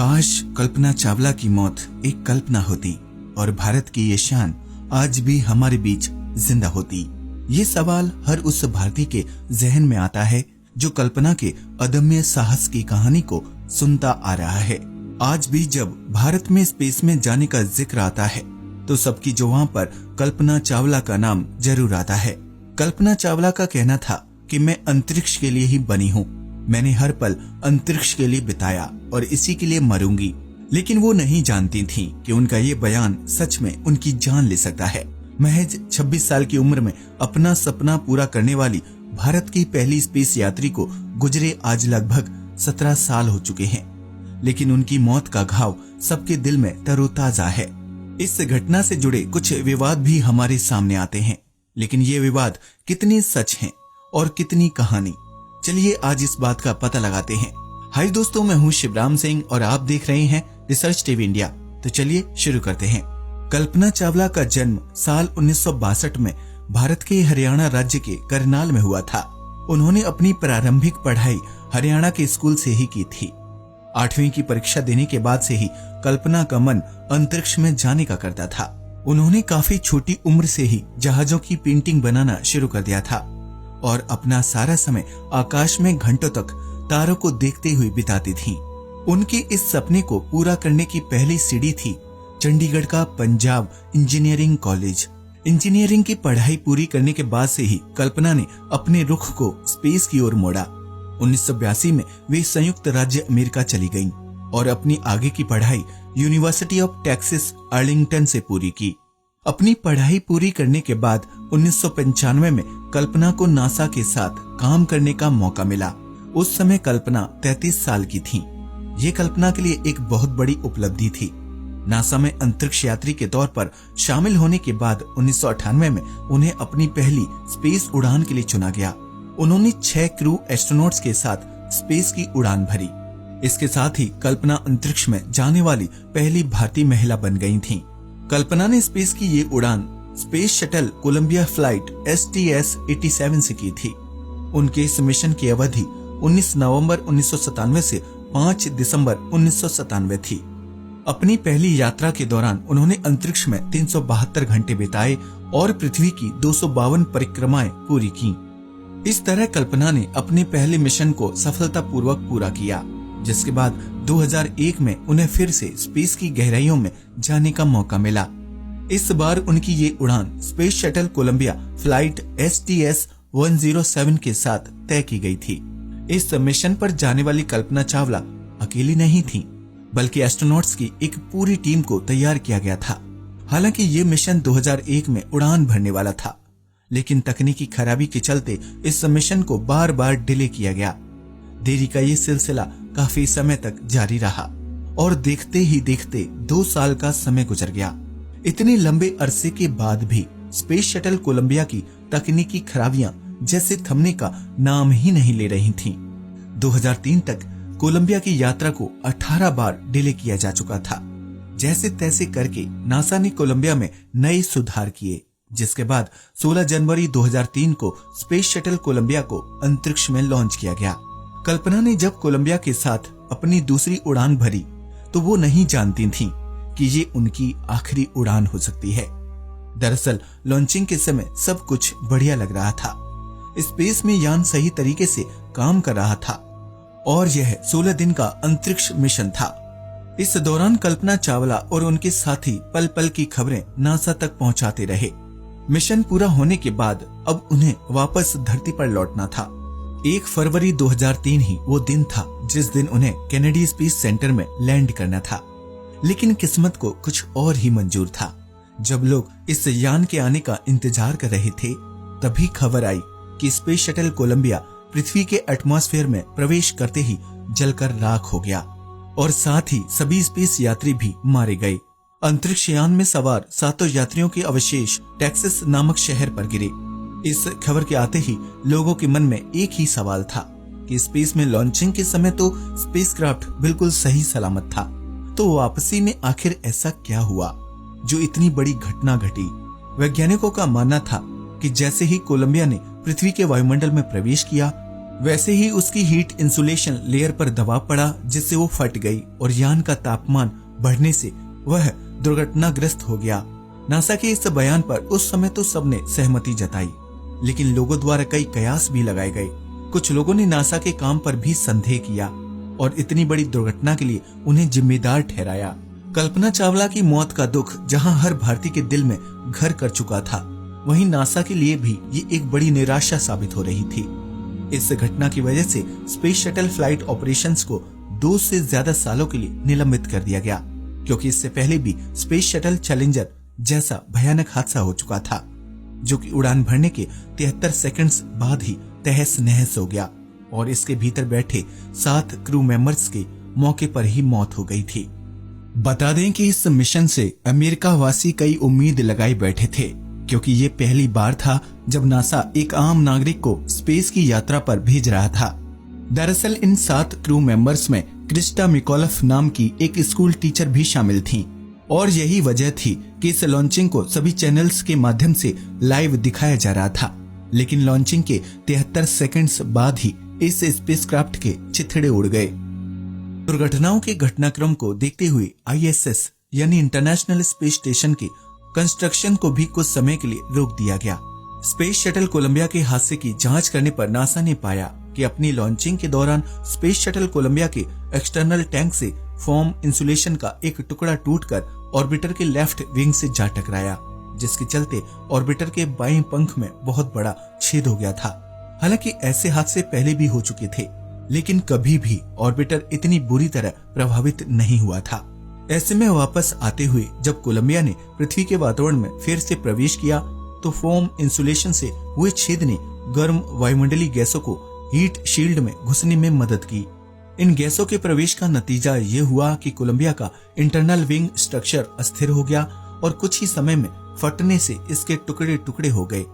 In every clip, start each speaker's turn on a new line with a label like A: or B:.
A: काश कल्पना चावला की मौत एक कल्पना होती और भारत की ये शान आज भी हमारे बीच जिंदा होती। ये सवाल हर उस भारतीय के जहन में आता है जो कल्पना के अदम्य साहस की कहानी को सुनता आ रहा है। आज भी जब भारत में स्पेस में जाने का जिक्र आता है तो सबकी जुबान पर कल्पना चावला का नाम जरूर आता है। कल्पना चावला का कहना था कि मैं अंतरिक्ष के लिए ही बनी हूँ, मैंने हर पल अंतरिक्ष के लिए बिताया और इसी के लिए मरूंगी। लेकिन वो नहीं जानती थी कि उनका ये बयान सच में उनकी जान ले सकता है। महज 26 साल की उम्र में अपना सपना पूरा करने वाली भारत की पहली स्पेस यात्री को गुजरे आज लगभग 17 साल हो चुके हैं, लेकिन उनकी मौत का घाव सबके दिल में तरोताजा है। इस घटना से जुड़े कुछ विवाद भी हमारे सामने आते हैं, लेकिन ये विवाद कितने सच हैं और कितनी कहानी, चलिए आज इस बात का पता लगाते हैं। हाय दोस्तों, मैं हूँ शिवराम सिंह और आप देख रहे हैं रिसर्च टीवी इंडिया। तो चलिए शुरू करते हैं। कल्पना चावला का जन्म साल 1962 में भारत के हरियाणा राज्य के करनाल में हुआ था। उन्होंने अपनी प्रारंभिक पढ़ाई हरियाणा के स्कूल से ही की थी। 8वीं की परीक्षा देने के बाद से ही कल्पना का मन अंतरिक्ष में जाने का करता था। उन्होंने काफी छोटी उम्र से ही जहाजों की पेंटिंग बनाना शुरू कर दिया था और अपना सारा समय आकाश में घंटों तक तारों को देखते हुए बिताती थी। उनके इस सपने को पूरा करने की पहली सीढ़ी थी चंडीगढ़ का पंजाब इंजीनियरिंग कॉलेज। इंजीनियरिंग की पढ़ाई पूरी करने के बाद से ही कल्पना ने अपने रुख को स्पेस की ओर मोड़ा। 1982 में वे संयुक्त राज्य अमेरिका चली गईं और अपनी आगे की पढ़ाई यूनिवर्सिटी ऑफ टेक्सास आर्लिंगटन से पूरी की। अपनी पढ़ाई पूरी करने के बाद 1995 में कल्पना को नासा के साथ काम करने का मौका मिला। उस समय कल्पना 33 साल की थी। ये कल्पना के लिए एक बहुत बड़ी उपलब्धि थी। नासा में अंतरिक्ष यात्री के तौर पर शामिल होने के बाद 1998 में उन्हें अपनी पहली स्पेस उड़ान के लिए चुना गया। उन्होंने 6 क्रू एस्ट्रोनॉट्स के साथ स्पेस की उड़ान भरी। इसके साथ ही कल्पना अंतरिक्ष में जाने वाली पहली भारतीय महिला बन गई थी। कल्पना ने स्पेस की ये उड़ान space shuttle Columbia flight STS-87 से की थी। उनके इस मिशन की अवधि 19 नवंबर 1997 से 5 दिसंबर 1997 थी। अपनी पहली यात्रा के दौरान उन्होंने अंतरिक्ष में 372 घंटे बिताए और पृथ्वी की 252 परिक्रमाएं पूरी की। इस तरह कल्पना ने अपने पहले मिशन को सफलतापूर्वक पूरा किया, जिसके बाद 2001 में उन्हें फिर से स्पेस की गहराइयों में जाने का मौका मिला। इस बार उनकी ये उड़ान space shuttle Columbia flight STS-107 के साथ तय की गई थी। इस मिशन पर जाने वाली कल्पना चावला अकेली नहीं थी, बल्कि एस्ट्रोनॉट्स की एक पूरी टीम को तैयार किया गया था। हालांकि ये मिशन 2001 में उड़ान भरने वाला था, लेकिन तकनीकी खराबी के चलते इस मिशन को बार बार डिले किया गया। देरी का ये सिलसिला काफी समय तक जारी रहा और देखते ही देखते 2 साल का समय गुजर गया। इतने लंबे अरसे के बाद भी स्पेस शटल कोलंबिया की तकनीकी खराबियां जैसे थमने का नाम ही नहीं ले रही थीं। 2003 तक कोलंबिया की यात्रा को 18 बार डिले किया जा चुका था। जैसे तैसे करके नासा ने कोलंबिया में नए सुधार किए, जिसके बाद 16 जनवरी 2003 को स्पेस शटल कोलंबिया को अंतरिक्ष में लॉन्च किया गया। कल्पना ने जब कोलंबिया के साथ अपनी दूसरी उड़ान भरी तो वो नहीं जानती थीं कि ये उनकी आखिरी उड़ान हो सकती है। दरअसल लॉन्चिंग के समय सब कुछ बढ़िया लग रहा था। स्पेस में यान सही तरीके से काम कर रहा था और यह 16 दिन का अंतरिक्ष मिशन था। इस दौरान कल्पना चावला और उनके साथी पल पल की खबरें नासा तक पहुंचाते रहे। मिशन पूरा होने के बाद अब उन्हें वापस धरती पर लौटना था। 1 फरवरी 2003 ही वो दिन था जिस दिन उन्हें कैनेडी स्पेस सेंटर में लैंड करना था। लेकिन किस्मत को कुछ और ही मंजूर था। जब लोग इस यान के आने का इंतजार कर रहे थे, तभी खबर आई कि स्पेस शटल कोलंबिया पृथ्वी के एटमॉस्फेयर में प्रवेश करते ही जलकर राख हो गया और साथ ही सभी स्पेस यात्री भी मारे गए। अंतरिक्ष यान में सवार 7 यात्रियों के अवशेष टेक्सास नामक शहर पर गिरे। इस खबर के आते ही लोगों के मन में एक ही सवाल था कि स्पेस में लॉन्चिंग के समय तो स्पेसक्राफ्ट बिल्कुल सही सलामत था, तो वापसी में आखिर ऐसा क्या हुआ जो इतनी बड़ी घटना घटी। वैज्ञानिकों का मानना था कि जैसे ही कोलंबिया ने पृथ्वी के वायुमंडल में प्रवेश किया, वैसे ही उसकी हीट इंसुलेशन लेयर पर दबाव पड़ा, जिससे वो फट गई और यान का तापमान बढ़ने से वह दुर्घटनाग्रस्त हो गया। नासा के इस बयान पर उस समय तो सबने सहमति जताई, लेकिन लोगों द्वारा कई कयास भी लगाए गए। कुछ लोगों ने नासा के काम पर भी संदेह किया और इतनी बड़ी दुर्घटना के लिए उन्हें जिम्मेदार ठहराया। कल्पना चावला की मौत का दुख जहां हर भारतीय के दिल में घर कर चुका था, वहीं नासा के लिए भी ये एक बड़ी निराशा साबित हो रही थी। इस घटना की वजह से स्पेस शटल फ्लाइट ऑपरेशंस को 2 से ज्यादा सालों के लिए निलंबित कर दिया गया, क्योंकि इससे पहले भी स्पेस शटल चैलेंजर जैसा भयानक हादसा हो चुका था, जो कि उड़ान भरने के 73 सेकंड्स बाद ही तहस नहस हो गया और इसके भीतर बैठे 7 क्रू मेंबर्स की मौके पर ही मौत हो गई थी। बता दें कि इस मिशन से अमेरिका वासी कई उम्मीद लगाए बैठे थे, क्योंकि ये पहली बार था जब नासा एक आम नागरिक को स्पेस की यात्रा पर भेज रहा था। दरअसल इन 7 क्रू मेंबर्स में क्रिस्टा मिकोलफ नाम की एक स्कूल टीचर भी शामिल थीं, और यही वजह थी कि इस लॉन्चिंग को सभी चैनल्स के माध्यम से लाइव दिखाया जा रहा था। लेकिन लॉन्चिंग के 73 सेकंड्स बाद ही इस स्पेसक्राफ्ट के चिथड़े उड़ गए। दुर्घटनाओं के घटनाक्रम को देखते हुए ISS यानी इंटरनेशनल स्पेस स्टेशन के कंस्ट्रक्शन को भी कुछ समय के लिए रोक दिया गया। स्पेस शटल कोलंबिया के हादसे की जांच करने पर नासा ने पाया कि अपनी लॉन्चिंग के दौरान स्पेस शटल कोलंबिया के एक्सटर्नल टैंक से फोम इंसुलेशन का एक टुकड़ा टूटकर ऑर्बिटर के लेफ्ट विंग से जा टकराया, जिसके चलते ऑर्बिटर के बाएं पंख में बहुत बड़ा छेद हो गया था। हालांकि ऐसे हादसे पहले भी हो चुके थे, लेकिन कभी भी ऑर्बिटर इतनी बुरी तरह प्रभावित नहीं हुआ था। ऐसे में वापस आते हुए जब कोलंबिया ने पृथ्वी के वातावरण में फिर से प्रवेश किया, तो फोम इंसुलेशन से हुए छेद ने गर्म वायुमंडलीय गैसों को हीट शील्ड में घुसने में मदद की। इन गैसों के प्रवेश का नतीजा ये हुआ कि कोलंबिया का इंटरनल विंग स्ट्रक्चर अस्थिर हो गया और कुछ ही समय में फटने से इसके टुकड़े टुकड़े हो गए।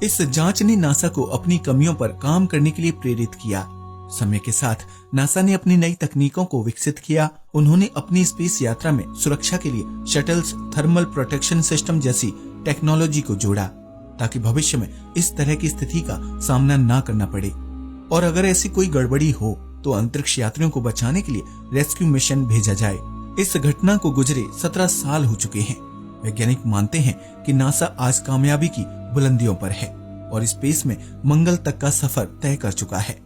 A: इस जांच ने नासा को अपनी कमियों पर काम करने के लिए प्रेरित किया। समय के साथ नासा ने अपनी नई तकनीकों को विकसित किया। उन्होंने अपनी स्पेस यात्रा में सुरक्षा के लिए शटल्स थर्मल प्रोटेक्शन सिस्टम जैसी टेक्नोलॉजी को जोड़ा, ताकि भविष्य में इस तरह की स्थिति का सामना न करना पड़े, और अगर ऐसी कोई गड़बड़ी हो तो अंतरिक्ष यात्रियों को बचाने के लिए रेस्क्यू मिशन भेजा जाए। इस घटना को गुजरे 17 साल हो चुके हैं। वैज्ञानिक मानते हैं कि नासा आज कामयाबी की बुलंदियों पर है और स्पेस में मंगल तक का सफर तय कर चुका है।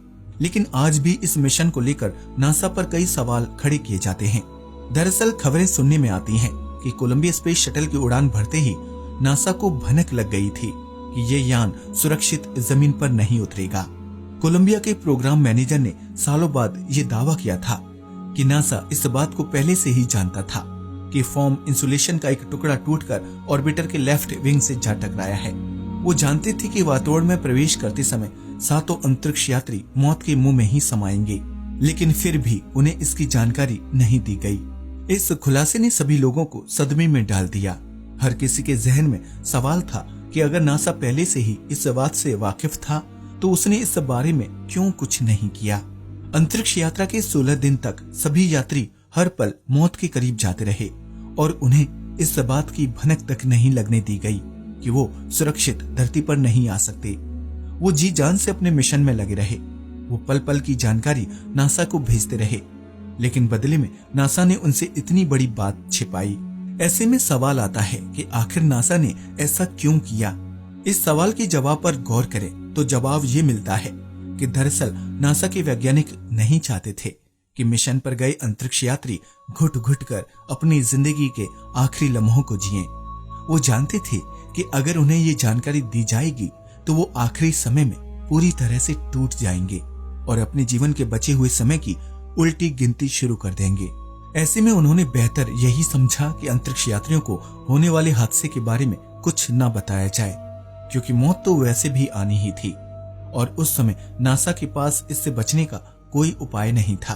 A: लेकिन आज भी इस मिशन को लेकर नासा पर कई सवाल खड़े किए जाते हैं। दरअसल खबरें सुनने में आती हैं कि कोलंबिया स्पेस शटल की उड़ान भरते ही नासा को भनक लग गई थी कि ये यान सुरक्षित जमीन पर नहीं उतरेगा। कोलंबिया के प्रोग्राम मैनेजर ने सालों बाद ये दावा किया था कि नासा इस बात को पहले से ही जानता था कि फोम इंसुलेशन का एक टुकड़ा टूटकर ऑर्बिटर के लेफ्ट विंग से जा टकराया है। वो जानते थे कि वातावरण में प्रवेश करते समय 7 अंतरिक्ष यात्री मौत के मुंह में ही समाएंगे, लेकिन फिर भी उन्हें इसकी जानकारी नहीं दी गई। इस खुलासे ने सभी लोगों को सदमे में डाल दिया। हर किसी के जहन में सवाल था कि अगर नासा पहले से ही इस बात से वाकिफ था तो उसने इस बारे में क्यों कुछ नहीं किया। अंतरिक्ष यात्रा के 16 दिन तक सभी यात्री हर पल मौत के करीब जाते रहे और उन्हें इस बात की भनक तक नहीं लगने दी गई कि वो सुरक्षित धरती पर नहीं आ सकते। वो जी जान से अपने मिशन में लगे रहे। वो पल पल की जानकारी नासा को भेजते रहे, लेकिन बदले में नासा ने उनसे इतनी बड़ी बात छिपाई। ऐसे में सवाल आता है कि आखिर नासा ने ऐसा क्यों किया। इस सवाल के जवाब पर गौर करें तो जवाब ये मिलता है कि दरअसल नासा के वैज्ञानिक नहीं चाहते थे कि मिशन पर गए अंतरिक्ष यात्री घुट घुट कर अपनी जिंदगी के आखिरी लम्हों को जिएं। वो जानते थे कि अगर उन्हें ये जानकारी दी जाएगी तो वो आखिरी समय में पूरी तरह से टूट जाएंगे और अपने जीवन के बचे हुए समय की उल्टी गिनती शुरू कर देंगे। ऐसे में उन्होंने बेहतर यही समझा कि अंतरिक्ष यात्रियों को होने वाले हादसे के बारे में कुछ न बताया जाए, क्योंकि मौत तो वैसे भी आनी ही थी और उस समय नासा के पास इससे बचने का कोई उपाय नहीं था।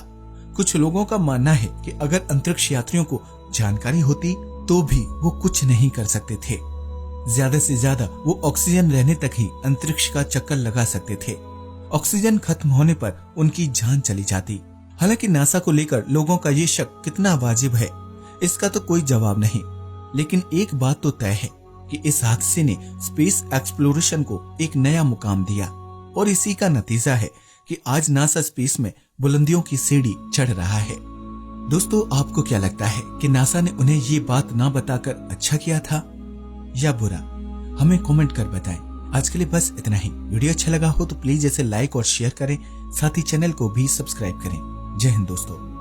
A: कुछ लोगों का मानना है कि अगर अंतरिक्ष यात्रियों को जानकारी होती तो भी वो कुछ नहीं कर सकते थे। ज्यादा से ज्यादा वो ऑक्सीजन रहने तक ही अंतरिक्ष का चक्कर लगा सकते थे। ऑक्सीजन खत्म होने पर उनकी जान चली जाती। हालांकि नासा को लेकर लोगों का ये शक कितना वाजिब है, इसका तो कोई जवाब नहीं, लेकिन एक बात तो तय है कि इस हादसे ने स्पेस एक्सप्लोरेशन को एक नया मुकाम दिया और इसी का नतीजा है कि आज नासा स्पेस में बुलंदियों की सीढ़ी चढ़ रहा है। दोस्तों, आपको क्या लगता है कि नासा ने उन्हें ये बात ना बताकर अच्छा किया था या बुरा? हमें कमेंट कर बताएं। आज के लिए बस इतना ही। वीडियो अच्छा लगा हो तो प्लीज इसे लाइक और शेयर करें, साथ ही चैनल को भी सब्सक्राइब करें। जय हिंद दोस्तों।